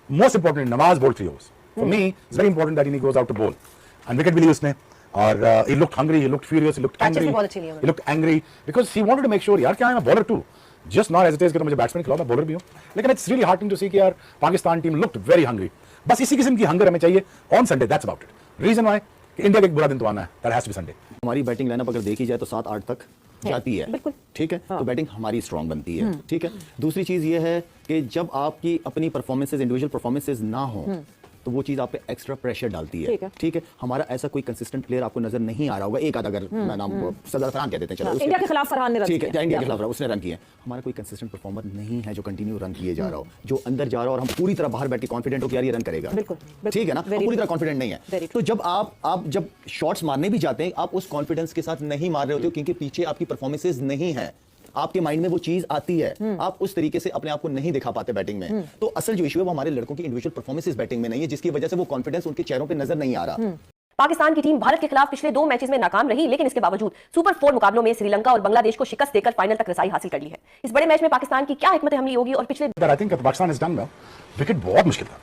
Most importantly, Nawaz bowled 3 overs. For me, it's very important that he goes out to bowl. And wicket भी ली उसने. और he looked hungry, he looked furious, he looked angry. He looked angry because he wanted to make sure यार क्या है मैं bowler too. Just not hesitate कि तो मुझे बैट्समैन खिलाओ मैं बॉलर भी हूँ. लेकिन it's really heartening to see कि यार Pakistan team looked very hungry. बस इसी किस्म की हंगर हमें चाहिए on Sunday. That's about it. Reason why India का एक बुरा दिन तो आना है. That has to be Sunday. हमारी बैटिंग लाइनअप अगर देखी जाए तो 7-8 तक जाती है, ठीक है, तो बैटिंग हमारी स्ट्रांग बनती है, ठीक है. दूसरी चीज ये है कि जब आपकी अपनी परफॉर्मेंसेज इंडिविजुअल परफॉर्मेंसेज ना हो तो वो चीज आप पे एक्स्ट्रा प्रेशर डालती है, ठीक है. हमारा ऐसा कोई कंसिस्टेंट प्लेयर आपको नजर नहीं आ रहा होगा. एक आध अगर मैं नाम सरदार फरहान कह देते हैं, चलो इंडिया के खिलाफ फरहान ने रन किया, ठीक है, इंडिया के खिलाफ उसने रन किए. हमारा कोई कंसिस्टेंट परफॉर्मर नहीं है जो कंटिन्यू रन किए जा रहा हो, जो अंदर जा रहा हो और हम पूरी तरह बाहर बैठ के कॉन्फिडेंट हो कि यार ये रन करेगा, ठीक है ना. हम पूरी तरह कॉन्फिडेंट नहीं है. तो जब आप जब शॉट्स मारने भी जाते हैं आप उस कॉन्फिडेंस के साथ नहीं मार रहे होते हो क्योंकि पीछे आपकी परफॉर्मेंसेज नहीं है, आपके माइंड में वो चीज आती है, आप उस तरीके से अपने आप को नहीं दिखा पाते बैटिंग में. तो असल जो इशू है वो हमारे लड़कों की इंडिविजुअल परफॉर्मेंसेज बैटिंग में नहीं है, जिसकी वजह से वो कॉन्फिडेंस उनके चेहरों पे नजर नहीं आ रहा. पाकिस्तान की टीम भारत के खिलाफ पिछले 2 मैचेस में नाकाम रही, लेकिन इसके बावजूद सुपर 4 मुकाबलों में श्रीलंका और बांग्लादेश को शिकस्त देकर फाइनल तक रसाई हासिल कर ली है. इस बड़े मैच में पाकिस्तान की क्या हिकमत अमली होगी और पिछले I think Pakistan has done well. Wicket बहुत मुश्किल था.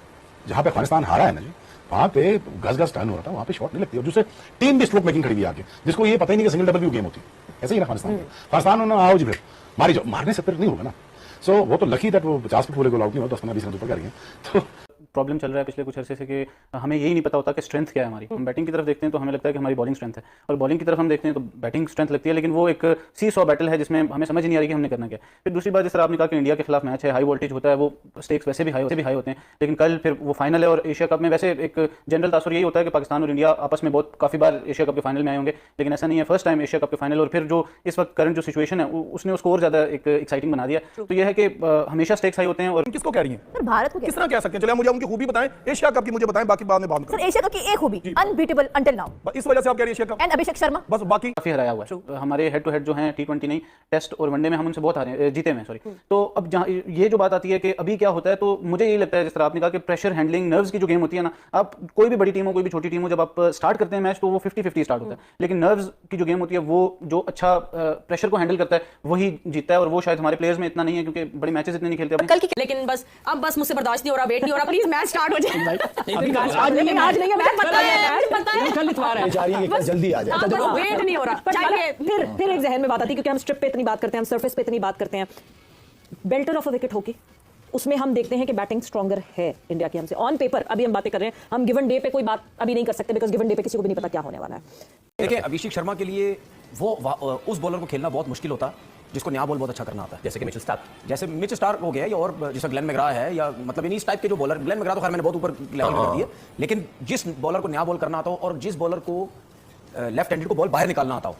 जहां पे अफगानिस्तान हारा है ना जी, वहां पे गज टर्न हो रहा था, वहां पे शॉट नहीं लगती और दूसरे टीम भी स्ट्रोक मेकिंग खड़ी हुई आगे, जिसको ये पता ही नहीं कि सिंगल डबल भी गेम होती. ऐसे ही ना अफगानिस्तान उन्होंने आओ जी फिर मारी जाओ, मारने से फिर नहीं होगा ना. सो वो तो लकी दैट वो 50 पे पूरे गोल आउट नहीं हुआ, 10-15-20 रन ऊपर कर गए. तो प्रॉब्लम चल रहा है पिछले कुछ अरसे से कि हमें यही नहीं पता होता कि स्ट्रेंथ क्या है हमारी. हम बैटिंग की तरफ देखते हैं तो हमें लगता है कि हमारी बॉलिंग स्ट्रेंथ है, और बॉलिंग की तरफ हम देखते हैं तो बैटिंग स्ट्रेंथ लगती है, लेकिन वो एक सी सॉ बैटल है जिसमें हमें समझ नहीं आ रही कि हमने करना क्या. फिर दूसरी बात, जिस तरह आपने कहा कि इंडिया के खिलाफ मैच है, हाई वोल्टेज होता है, वो स्टेक्स वैसे भी हाई होते हैं, लेकिन कल फिर वो फाइनल है. और एशिया कप में वैसे एक जनरल तासुर यही होता है कि पाकिस्तान और इंडिया आपस में बहुत काफ़ी बार एशिया कप के फाइनल में आए होंगे, लेकिन ऐसा नहीं है. फर्स्ट टाइम एशिया कप के फाइनल, और फिर जो इस वक्त करंट जो सिचुएशन है उसने उसको और ज़्यादा एक एक्साइटिंग बना दिया. तो यह है कि हमेशा स्टेक्स हाई होते हैं. और किसको कह रही है भारत को किस तरह कह सकते हैं? चलिए मुझे उनकी खूबी बताएं, एशिया कप की मुझे बताएं, बाकी बाद में बात सर. एशिया कप की एक खूबी अनबीटेबल अंटिल नाउ, इस वजह से आप कह रही है Asia cup. And Abhishek Sharma बस बाकी काफी हराया हुआ है. हमारे हेड टू हेड जो हैं T20 नहीं, टेस्ट और वनडे में हम उनसे बहुत हारे, जीते हैं सॉरी. तो अब जहाँ ये जो बात आती है कि अभी क्या होता है, तो मुझे यही लगता है जिस तरह आपने कहा कि प्रेशर हैंडलिंग, नर्व्स की जो गेम होती है ना, आप कोई भी बड़ी टीम हो कोई भी छोटी टीम हो, जब आप स्टार्ट करते हैं मैच तो वो 50-50 स्टार्ट होता है, लेकिन नर्व्स की जो गेम होती है वो जो अच्छा प्रेशर को हैंडल करता है वही जीतता है. और वो शायद हमारे प्लेयर्स में इतना नहीं है क्योंकि बड़े मैचेस इतने नहीं खेलते कल की. लेकिन बस अब बस मुझसे बर्दाश्त नहीं हो रहा, वेट नहीं हो रहा, प्लीज मैच स्टार्ट हो जाए. आज नहीं है, मैच पता है कल इतवार है, जल्दी आ जाए, वेट नहीं हो रहा. फिर एक जहन में बात आती है क्योंकि हम स्ट्रिप पे इतनी बात करते हैं, हम सरफेस पे इतनी बात करते हैं. बेल्टर ऑफ अ विकेट होके उसमें हम देखते हैं कि बैटिंग स्ट्रॉन्गर है इंडिया की हमसे. ऑन पेपर अभी हम बातें कर रहे हैं, हम गिवन डे पे कोई बात अभी नहीं कर सकते बिकॉज गिवन डे पे किसी को भी नहीं पता क्या होने वाला है. देखिए अभिषेक शर्मा के लिए वो उस बॉलर को खेलना बहुत मुश्किल होता जिसको नया बॉल बहुत अच्छा करना आता है, जैसे कि मिचेल स्टार्क. जैसे मिचेल स्टार्क हो गया, या और जैसे ग्लेन मैग्रा है, या मतलब इस टाइप के जो बॉलर. ग्लेन मैग्रा तो खैर मैंने बहुत ऊपर लेवल कर दिया, लेकिन जिस बॉलर को नया बॉल करना आता हो और जिस बॉलर को लेफ्ट हैंडेड को बॉल बाहर निकालना आता हो,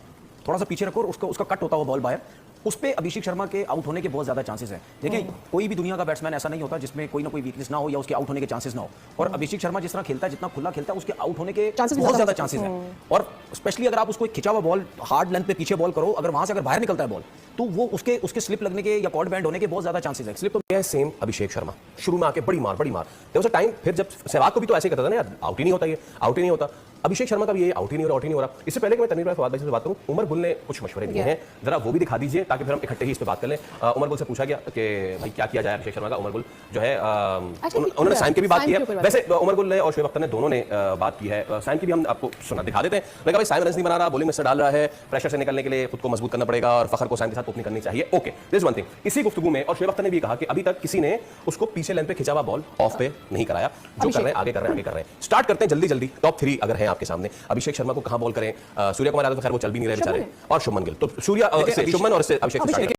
थोड़ा सा पीछे रखो और उसका कट होता हो बॉल बाहर, उस पे अभिषेक शर्मा के आउट होने के बहुत ज्यादा चांसेस हैं. देखिए कोई भी दुनिया का बैट्समैन ऐसा नहीं होता जिसमें कोई ना कोई वीकनेस ना हो या उसके आउट होने के चांसेस ना हो. और अभिषेक शर्मा जिस तरह खेलता है, जितना खुला खेलता है, उसके आउट होने के बहुत ज्यादा चांसेस हैं. और स्पेशली अगर आप उसको एक खिंचा हुआ बॉल हार्ड लेंथ पे पीछे बॉल करो, अगर वहां से अगर बाहर निकलता है बॉल, तो वो उसके स्लिप लगने के या कॉर्ड बैंड होने के बहुत ज्यादा चांसेस है. स्लिप तो सेम अभिषेक शर्मा शुरू में आके बड़ी मार टाइम, फिर जब सहवाग को भी तो ऐसे करता था ना, यार आउट ही नहीं होता, ये आउट ही नहीं होता. अभिषेक शर्मा का भी ये आउट ही नहीं हो रहा. इससे पहले कि मैं तनवीर भाई फवाद भाई से बात करूं, उमर गुल ने कुछ मशवरे दिए हैं, जरा वो भी दिखा दीजिए ताकि फिर हम इकट्ठे ही इस पे बात कर लें. उमर गुल से पूछा गया कि भाई क्या किया जाए अभिषेक शर्मा का. उमर गुल जो है उन्होंने साइम की भी बात की है. वैसे उमर गुल ने और शोएब अख्तर ने दोनों ने बात की है. साइम की भी हम आपको सुना दिखा देते हैं. लेकिन भाई साइम रन नहीं बना रहा, बॉलिंग में से डाल रहा है, प्रेशर से निकलने के लिए खुद को मजबूत करना पड़ेगा और फखर को साइम के साथ ओपनिंग करनी चाहिए. Okay, this is one thing. इसी गुफ्तगू में और शोएब अख्तर ने भी कहा कि अभी तक किसी ने उसको पीछे लेंथ पे खिंचा हुआ बॉल ऑफ पे नहीं कराया. जो कर रहे हैं आगे कर रहे हैं. स्टार्ट करते हैं जल्दी टॉप 3 अगर हैं आपके सामने. अभिषेक शर्मा को कहां बॉल करें? सूर्य कुमार यादव खैर वो चल भी नहीं रहे बेचारे, और शुभमन गिल. तो शुभमन और अभिषेक.